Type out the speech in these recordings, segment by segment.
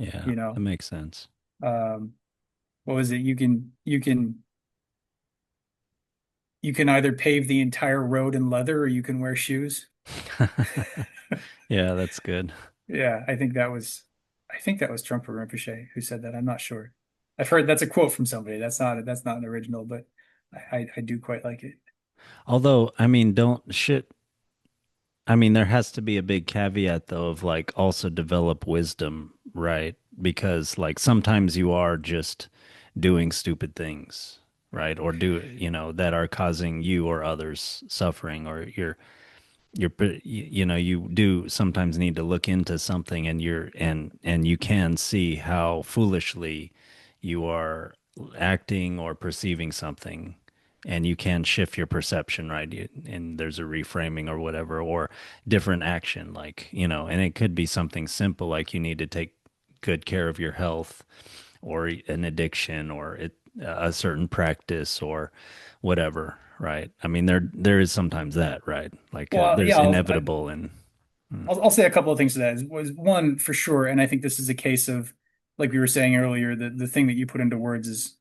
Yeah, you that know. makes sense. Um, what was it? You can either pave the entire road in leather or you can wear shoes. Yeah, that's good. Yeah, I think that was Trump or Rinpoche who said that. I'm not sure. I've heard that's a quote from somebody. That's not an original, but I do quite like it. Although, I mean, don't shit. I mean, there has to be a big caveat though of like also develop wisdom, right? Because like sometimes you are just doing stupid things, right? Or that are causing you or others suffering, or you do sometimes need to look into something, and you can see how foolishly you are acting or perceiving something, and you can shift your perception, right? And there's a reframing or whatever, or different action, like, and it could be something simple like you need to take good care of your health, or an addiction, or a certain practice, or whatever, right? I mean, there is sometimes that, right? Like, Well, there's yeah, inevitable and mm, I'll say a couple of things to that. Was one for sure, and I think this is a case of, like we were saying earlier, the thing that you put into words is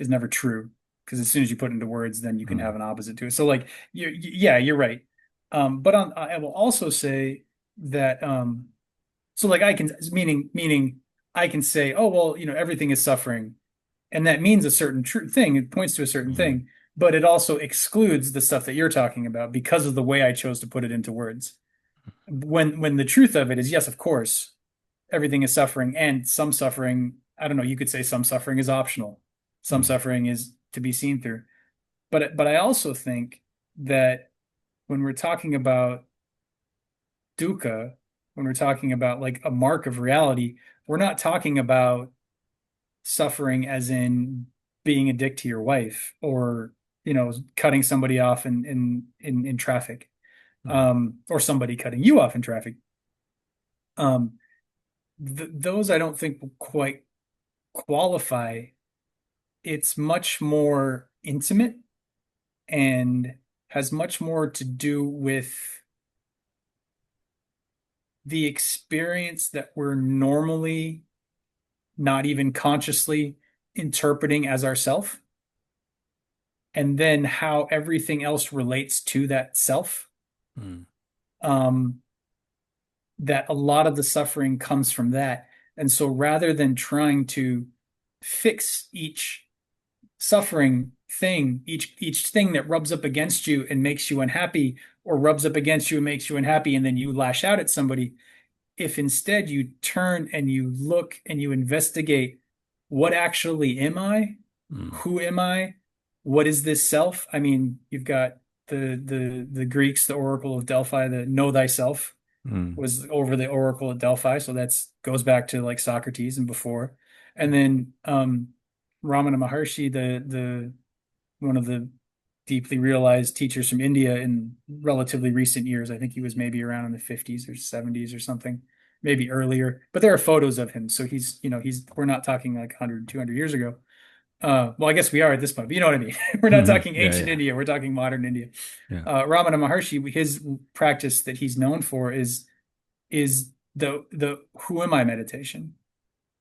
never true, because as soon as you put into words, then you can have mm, an opposite to it. So like yeah, you're right. But I will also say that so like I can meaning I can say, oh well, everything is suffering, and that means a certain true thing. It points to a certain mm, thing, but it also excludes the stuff that you're talking about because of the way I chose to put it into words. When the truth of it is, yes, of course, everything is suffering, and some suffering, I don't know, you could say some suffering is optional. Some mm, suffering is to be seen through. But I also think that when we're talking about dukkha, when we're talking about like a mark of reality, we're not talking about suffering as in being a dick to your wife, or cutting somebody off in traffic, mm, or somebody cutting you off in traffic. Um, those I don't think will quite qualify. It's much more intimate and has much more to do with the experience that we're normally not even consciously interpreting as ourself, and then how everything else relates to that self. mm, Um, that a lot of the suffering comes from that. And so rather than trying to fix each suffering thing, each thing that rubs up against you and makes you unhappy, or rubs up against you and makes you unhappy, and then you lash out at somebody, if instead you turn and you look and you investigate, what actually am I? mm, Who am I? What is this self? I mean, you've got the Greeks, the Oracle of Delphi, the know thyself mm, was over the Oracle at Delphi, so that's goes back to like Socrates and before. And then Ramana Maharshi, the one of the deeply realized teachers from India in relatively recent years. I think he was maybe around in the 50s or 70s or something, maybe earlier. But there are photos of him, so he's we're not talking like 100, 200 years ago. Well, I guess we are at this point, but you know what I mean. We're not mhm. talking Yeah, ancient yeah, India, we're talking modern India. yeah. Ramana Maharshi, his practice that he's known for is the who am I meditation.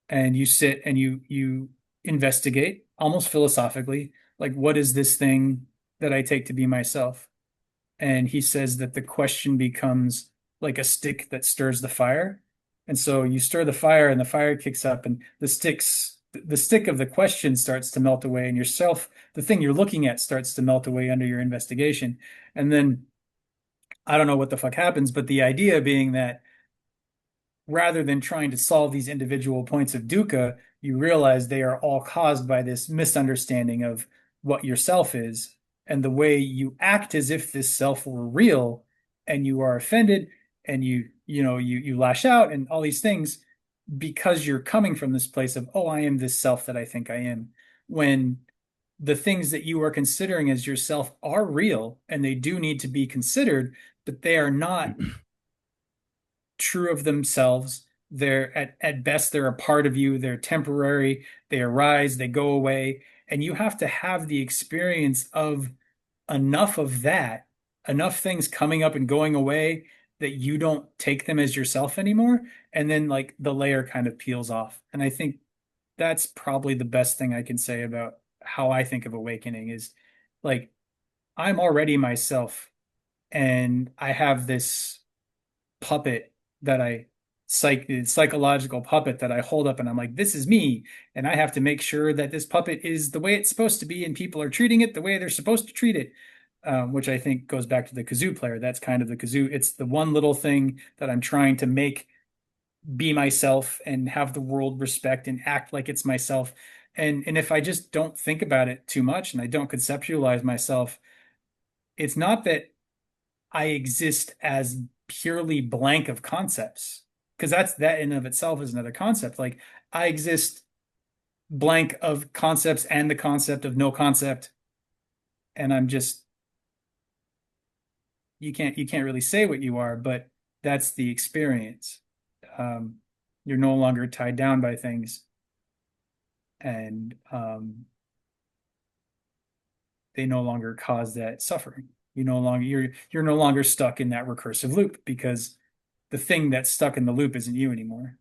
And you sit and you investigate almost philosophically, like, what is this thing that I take to be myself? And he says that the question becomes like a stick that stirs the fire. And so you stir the fire and the fire kicks up, and the stick of the question starts to melt away, and yourself, the thing you're looking at, starts to melt away under your investigation. And then I don't know what the fuck happens, but the idea being that rather than trying to solve these individual points of dukkha, you realize they are all caused by this misunderstanding of what yourself is, and the way you act as if this self were real, and you are offended, and you lash out and all these things, because you're coming from this place of, oh, I am this self that I think I am, when the things that you are considering as yourself are real and they do need to be considered, but they are not true of themselves. They're at best, they're a part of you. They're temporary. They arise, they go away. And you have to have the experience of enough of that, enough things coming up and going away, that you don't take them as yourself anymore. and then like the layer kind of peels off. And I think that's probably the best thing I can say about how I think of awakening is like I'm already myself, and I have this puppet that I psychological puppet that I hold up, and I'm like, this is me, and I have to make sure that this puppet is the way it's supposed to be, and people are treating it the way they're supposed to treat it. Which I think goes back to the kazoo player. That's kind of the kazoo. It's the one little thing that I'm trying to make be myself and have the world respect and act like it's myself. And if I just don't think about it too much and I don't conceptualize myself, it's not that I exist as purely blank of concepts, because that in of itself is another concept. Like I exist blank of concepts and the concept of no concept, and I'm just you can't really say what you are, but that's the experience. Um, you're no longer tied down by things, and they no longer cause that suffering. You're no longer stuck in that recursive loop because the thing that's stuck in the loop isn't you anymore.